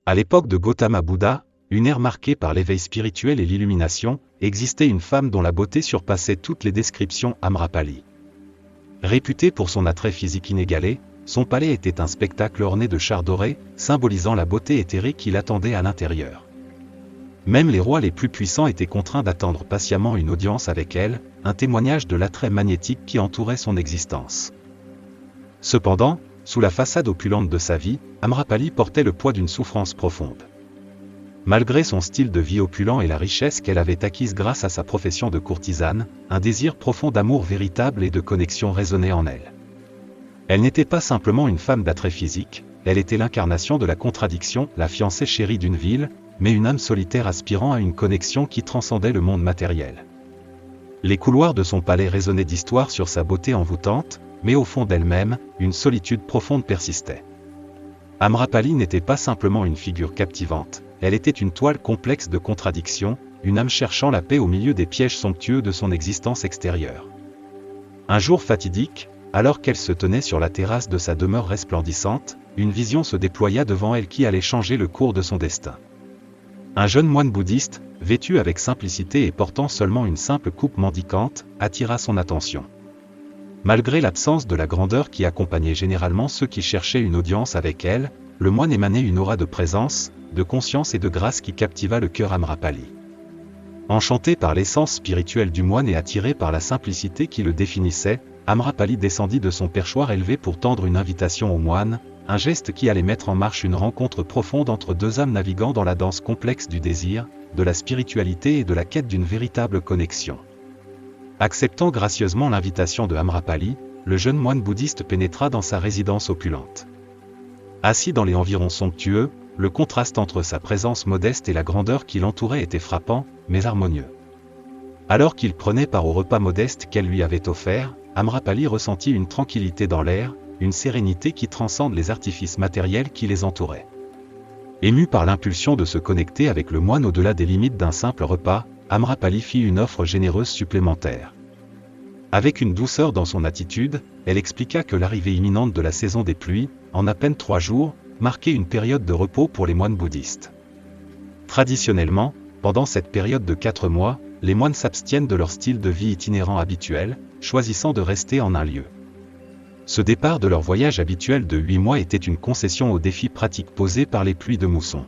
À l'époque de Gautama Bouddha, une ère marquée par l'éveil spirituel et l'illumination, existait une femme dont la beauté surpassait toutes les descriptions, Amrapali. Réputée pour son attrait physique inégalé, son palais était un spectacle orné de chars dorés, symbolisant la beauté éthérée qui l'attendait à l'intérieur. Même les rois les plus puissants étaient contraints d'attendre patiemment une audience avec elle, un témoignage de l'attrait magnétique qui entourait son existence. Cependant, sous la façade opulente de sa vie, Amrapali portait le poids d'une souffrance profonde. Malgré son style de vie opulent et la richesse qu'elle avait acquise grâce à sa profession de courtisane, un désir profond d'amour véritable et de connexion résonnait en elle. Elle n'était pas simplement une femme d'attrait physique, elle était l'incarnation de la contradiction, la fiancée chérie d'une ville, mais une âme solitaire aspirant à une connexion qui transcendait le monde matériel. Les couloirs de son palais résonnaient d'histoires sur sa beauté envoûtante, mais au fond d'elle-même, une solitude profonde persistait. Amrapali n'était pas simplement une figure captivante, elle était une toile complexe de contradictions, une âme cherchant la paix au milieu des pièges somptueux de son existence extérieure. Un jour fatidique, alors qu'elle se tenait sur la terrasse de sa demeure resplendissante, une vision se déploya devant elle qui allait changer le cours de son destin. Un jeune moine bouddhiste, vêtu avec simplicité et portant seulement une simple coupe mendicante, attira son attention. Malgré l'absence de la grandeur qui accompagnait généralement ceux qui cherchaient une audience avec elle, le moine émanait une aura de présence, de conscience et de grâce qui captiva le cœur Amrapali. Enchanté par l'essence spirituelle du moine et attiré par la simplicité qui le définissait, Amrapali descendit de son perchoir élevé pour tendre une invitation au moine, un geste qui allait mettre en marche une rencontre profonde entre deux âmes naviguant dans la danse complexe du désir, de la spiritualité et de la quête d'une véritable connexion. Acceptant gracieusement l'invitation de Amrapali, le jeune moine bouddhiste pénétra dans sa résidence opulente. Assis dans les environs somptueux, le contraste entre sa présence modeste et la grandeur qui l'entourait était frappant, mais harmonieux. Alors qu'il prenait part au repas modeste qu'elle lui avait offert, Amrapali ressentit une tranquillité dans l'air, une sérénité qui transcende les artifices matériels qui les entouraient. Ému par l'impulsion de se connecter avec le moine au-delà des limites d'un simple repas, Amrapali fit une offre généreuse supplémentaire. Avec une douceur dans son attitude, elle expliqua que l'arrivée imminente de la saison des pluies, en à peine 3 jours, marquait une période de repos pour les moines bouddhistes. Traditionnellement, pendant cette période de 4 mois, les moines s'abstiennent de leur style de vie itinérant habituel, choisissant de rester en un lieu. Ce départ de leur voyage habituel de 8 mois était une concession aux défis pratiques posés par les pluies de mousson.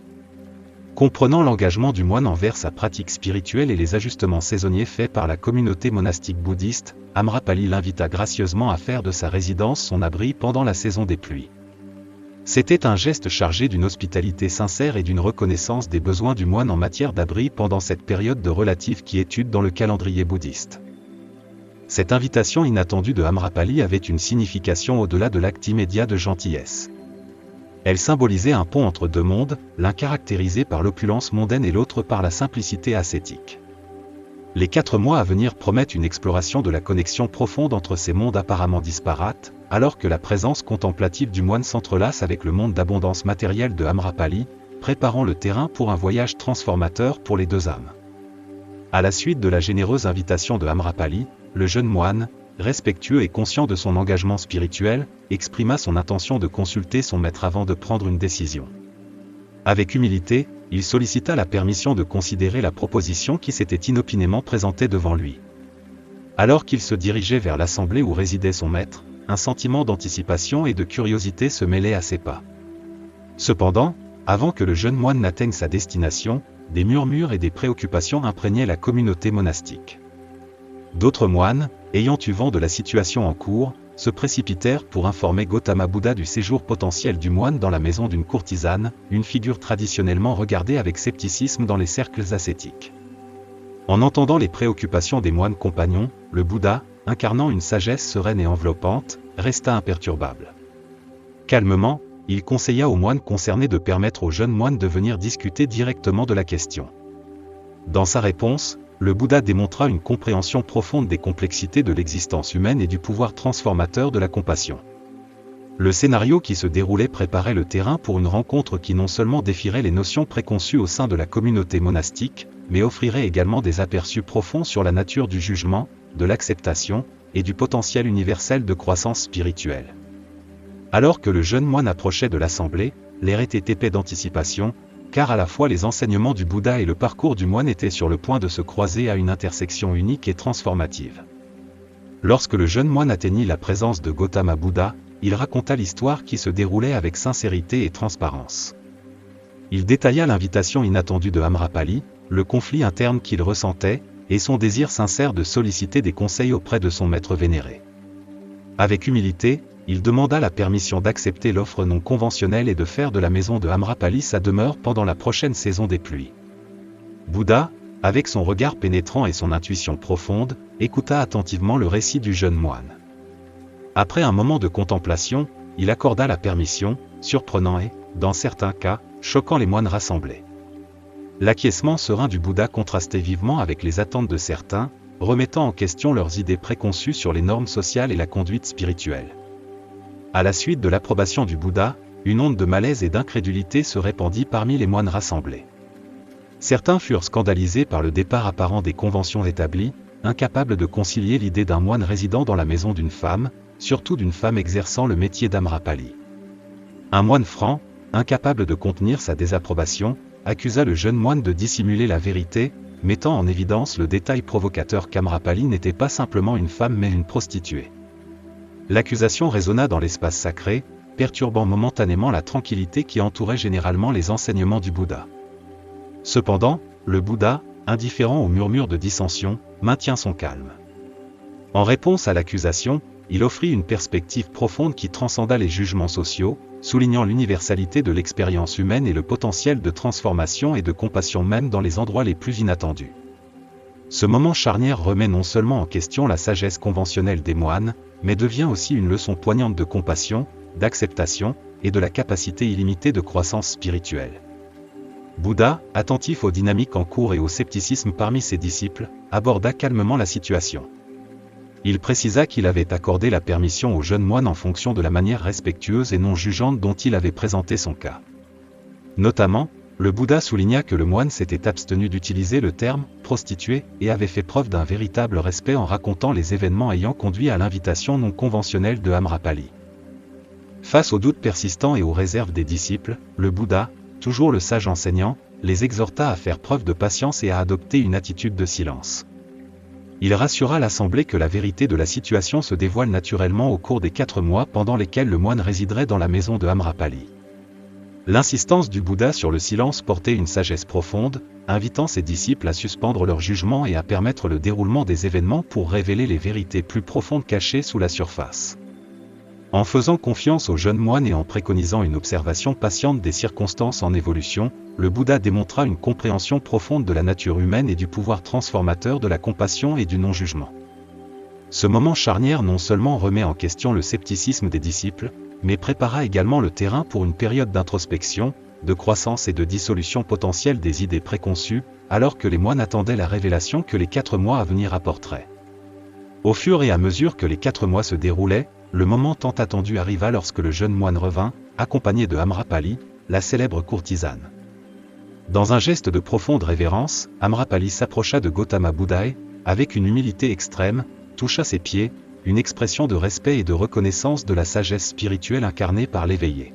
Comprenant l'engagement du moine envers sa pratique spirituelle et les ajustements saisonniers faits par la communauté monastique bouddhiste, Amrapali l'invita gracieusement à faire de sa résidence son abri pendant la saison des pluies. C'était un geste chargé d'une hospitalité sincère et d'une reconnaissance des besoins du moine en matière d'abri pendant cette période de relative quiétude dans le calendrier bouddhiste. Cette invitation inattendue de Amrapali avait une signification au-delà de l'acte immédiat de gentillesse. Elle symbolisait un pont entre deux mondes, l'un caractérisé par l'opulence mondaine et l'autre par la simplicité ascétique. Les 4 mois à venir promettent une exploration de la connexion profonde entre ces mondes apparemment disparates, alors que la présence contemplative du moine s'entrelace avec le monde d'abondance matérielle de Amrapali, préparant le terrain pour un voyage transformateur pour les deux âmes. À la suite de la généreuse invitation de Amrapali, le jeune moine, respectueux et conscient de son engagement spirituel, exprima son intention de consulter son maître avant de prendre une décision. Avec humilité, il sollicita la permission de considérer la proposition qui s'était inopinément présentée devant lui. Alors qu'il se dirigeait vers l'assemblée où résidait son maître, un sentiment d'anticipation et de curiosité se mêlait à ses pas. Cependant, avant que le jeune moine n'atteigne sa destination, des murmures et des préoccupations imprégnaient la communauté monastique. D'autres moines, ayant eu vent de la situation en cours, se précipitèrent pour informer Gautama Bouddha du séjour potentiel du moine dans la maison d'une courtisane, une figure traditionnellement regardée avec scepticisme dans les cercles ascétiques. En entendant les préoccupations des moines compagnons, le Bouddha, incarnant une sagesse sereine et enveloppante, resta imperturbable. Calmement, il conseilla aux moines concernés de permettre aux jeunes moines de venir discuter directement de la question. Dans sa réponse, le Bouddha démontra une compréhension profonde des complexités de l'existence humaine et du pouvoir transformateur de la compassion. Le scénario qui se déroulait préparait le terrain pour une rencontre qui non seulement défierait les notions préconçues au sein de la communauté monastique, mais offrirait également des aperçus profonds sur la nature du jugement, de l'acceptation, et du potentiel universel de croissance spirituelle. Alors que le jeune moine approchait de l'assemblée, l'air était épais d'anticipation, car à la fois les enseignements du Bouddha et le parcours du moine étaient sur le point de se croiser à une intersection unique et transformative. Lorsque le jeune moine atteignit la présence de Gautama Bouddha, il raconta l'histoire qui se déroulait avec sincérité et transparence. Il détailla l'invitation inattendue de Amrapali, le conflit interne qu'il ressentait, et son désir sincère de solliciter des conseils auprès de son maître vénéré. Avec humilité, il demanda la permission d'accepter l'offre non conventionnelle et de faire de la maison de Amrapali sa demeure pendant la prochaine saison des pluies. Bouddha, avec son regard pénétrant et son intuition profonde, écouta attentivement le récit du jeune moine. Après un moment de contemplation, il accorda la permission, surprenant et, dans certains cas, choquant les moines rassemblés. L'acquiescement serein du Bouddha contrastait vivement avec les attentes de certains, remettant en question leurs idées préconçues sur les normes sociales et la conduite spirituelle. À la suite de l'approbation du Bouddha, une onde de malaise et d'incrédulité se répandit parmi les moines rassemblés. Certains furent scandalisés par le départ apparent des conventions établies, incapables de concilier l'idée d'un moine résidant dans la maison d'une femme, surtout d'une femme exerçant le métier d'Amrapali. Un moine franc, incapable de contenir sa désapprobation, accusa le jeune moine de dissimuler la vérité, mettant en évidence le détail provocateur qu'Amrapali n'était pas simplement une femme mais une prostituée. L'accusation résonna dans l'espace sacré, perturbant momentanément la tranquillité qui entourait généralement les enseignements du Bouddha. Cependant, le Bouddha, indifférent aux murmures de dissension, maintient son calme. En réponse à l'accusation, il offrit une perspective profonde qui transcenda les jugements sociaux, soulignant l'universalité de l'expérience humaine et le potentiel de transformation et de compassion même dans les endroits les plus inattendus. Ce moment charnière remet non seulement en question la sagesse conventionnelle des moines, mais devient aussi une leçon poignante de compassion, d'acceptation, et de la capacité illimitée de croissance spirituelle. Bouddha, attentif aux dynamiques en cours et au scepticisme parmi ses disciples, aborda calmement la situation. Il précisa qu'il avait accordé la permission au jeune moine en fonction de la manière respectueuse et non jugeante dont il avait présenté son cas. Notamment, le Bouddha souligna que le moine s'était abstenu d'utiliser le terme « prostituée » et avait fait preuve d'un véritable respect en racontant les événements ayant conduit à l'invitation non conventionnelle de Amrapali. Face aux doutes persistants et aux réserves des disciples, le Bouddha, toujours le sage enseignant, les exhorta à faire preuve de patience et à adopter une attitude de silence. Il rassura l'assemblée que la vérité de la situation se dévoile naturellement au cours des 4 mois pendant lesquels le moine résiderait dans la maison de Amrapali. L'insistance du Bouddha sur le silence portait une sagesse profonde, invitant ses disciples à suspendre leur jugement et à permettre le déroulement des événements pour révéler les vérités plus profondes cachées sous la surface. En faisant confiance au jeune moine et en préconisant une observation patiente des circonstances en évolution, le Bouddha démontra une compréhension profonde de la nature humaine et du pouvoir transformateur de la compassion et du non-jugement. Ce moment charnière non seulement remet en question le scepticisme des disciples, mais prépara également le terrain pour une période d'introspection, de croissance et de dissolution potentielle des idées préconçues, alors que les moines attendaient la révélation que les 4 mois à venir apporteraient. Au fur et à mesure que les 4 mois se déroulaient, le moment tant attendu arriva lorsque le jeune moine revint, accompagné de Amrapali, la célèbre courtisane. Dans un geste de profonde révérence, Amrapali s'approcha de Gautama Bouddha et, avec une humilité extrême, toucha ses pieds, une expression de respect et de reconnaissance de la sagesse spirituelle incarnée par l'éveillé.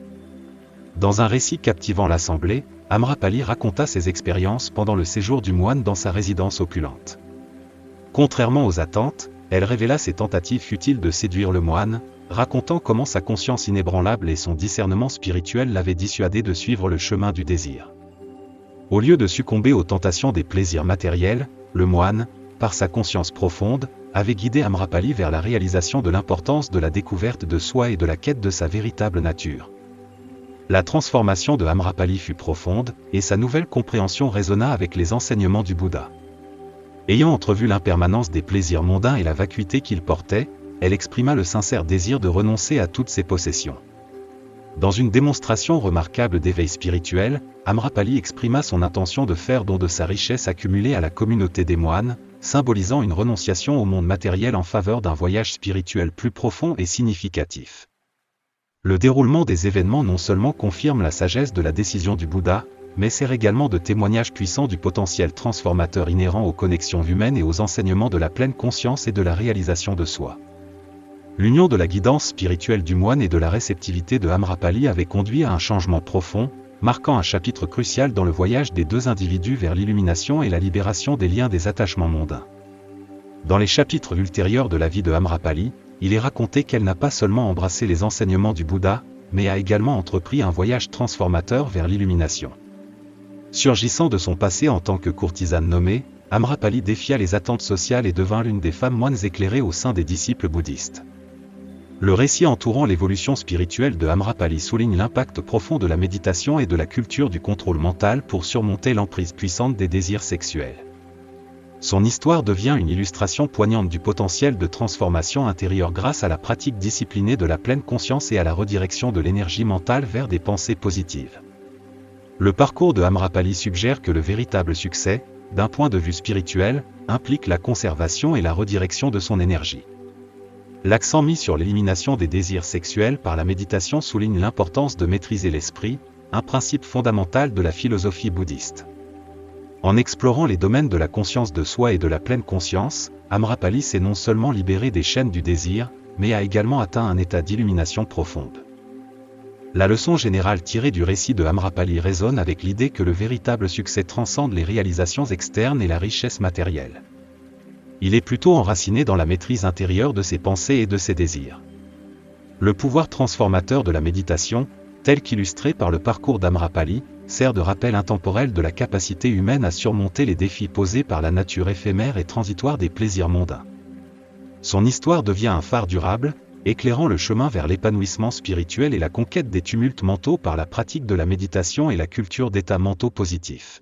Dans un récit captivant l'assemblée, Amrapali raconta ses expériences pendant le séjour du moine dans sa résidence opulente. Contrairement aux attentes, elle révéla ses tentatives futiles de séduire le moine, racontant comment sa conscience inébranlable et son discernement spirituel l'avaient dissuadé de suivre le chemin du désir. Au lieu de succomber aux tentations des plaisirs matériels, le moine, par sa conscience profonde, avait guidé Amrapali vers la réalisation de l'importance de la découverte de soi et de la quête de sa véritable nature. La transformation de Amrapali fut profonde, et sa nouvelle compréhension résonna avec les enseignements du Bouddha. Ayant entrevu l'impermanence des plaisirs mondains et la vacuité qu'ils portaient, elle exprima le sincère désir de renoncer à toutes ses possessions. Dans une démonstration remarquable d'éveil spirituel, Amrapali exprima son intention de faire don de sa richesse accumulée à la communauté des moines, symbolisant une renonciation au monde matériel en faveur d'un voyage spirituel plus profond et significatif. Le déroulement des événements non seulement confirme la sagesse de la décision du Bouddha, mais sert également de témoignage puissant du potentiel transformateur inhérent aux connexions humaines et aux enseignements de la pleine conscience et de la réalisation de soi. L'union de la guidance spirituelle du moine et de la réceptivité de Amrapali avait conduit à un changement profond, marquant un chapitre crucial dans le voyage des deux individus vers l'illumination et la libération des liens des attachements mondains. Dans les chapitres ultérieurs de la vie de Amrapali, il est raconté qu'elle n'a pas seulement embrassé les enseignements du Bouddha, mais a également entrepris un voyage transformateur vers l'illumination. Surgissant de son passé en tant que courtisane nommée, Amrapali défia les attentes sociales et devint l'une des femmes moines éclairées au sein des disciples bouddhistes. Le récit entourant l'évolution spirituelle de Amrapali souligne l'impact profond de la méditation et de la culture du contrôle mental pour surmonter l'emprise puissante des désirs sexuels. Son histoire devient une illustration poignante du potentiel de transformation intérieure grâce à la pratique disciplinée de la pleine conscience et à la redirection de l'énergie mentale vers des pensées positives. Le parcours de Amrapali suggère que le véritable succès, d'un point de vue spirituel, implique la conservation et la redirection de son énergie. L'accent mis sur l'élimination des désirs sexuels par la méditation souligne l'importance de maîtriser l'esprit, un principe fondamental de la philosophie bouddhiste. En explorant les domaines de la conscience de soi et de la pleine conscience, Amrapali s'est non seulement libéré des chaînes du désir, mais a également atteint un état d'illumination profonde. La leçon générale tirée du récit de Amrapali résonne avec l'idée que le véritable succès transcende les réalisations externes et la richesse matérielle. Il est plutôt enraciné dans la maîtrise intérieure de ses pensées et de ses désirs. Le pouvoir transformateur de la méditation, tel qu'illustré par le parcours d'Amrapali, sert de rappel intemporel de la capacité humaine à surmonter les défis posés par la nature éphémère et transitoire des plaisirs mondains. Son histoire devient un phare durable, éclairant le chemin vers l'épanouissement spirituel et la conquête des tumultes mentaux par la pratique de la méditation et la culture d'états mentaux positifs.